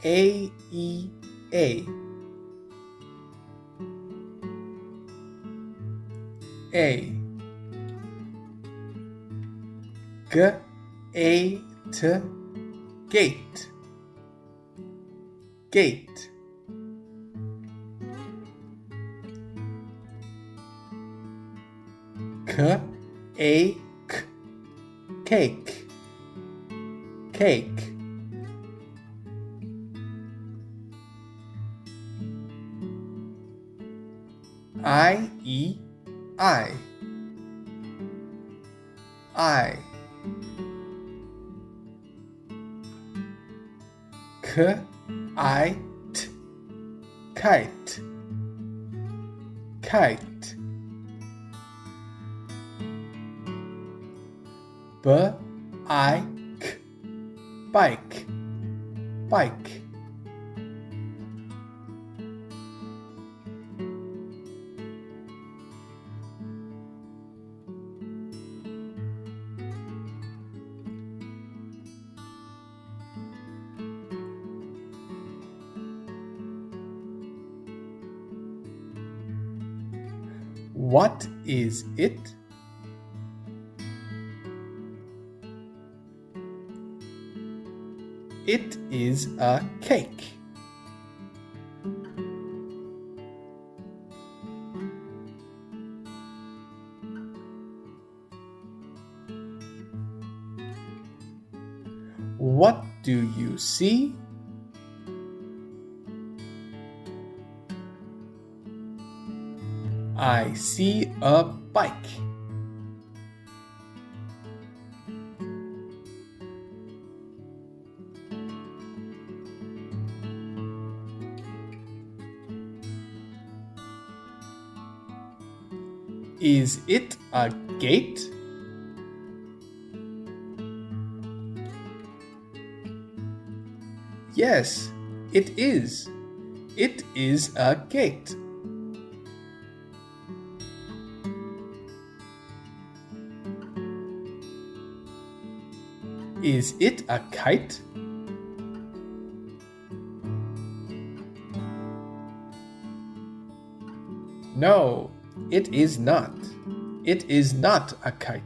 A, E, A. A. G, A, T, gate. Gate. K, A, K, cake. Cake. I, E, I. I. K, I, T, kite. Kite. B, I, K, bike. Bike. What is it? It is a cake. What do you see? I see a bike. Is it a gate? Yes, it is. It is a gate. Is it a kite? No, it is not. It is not a kite.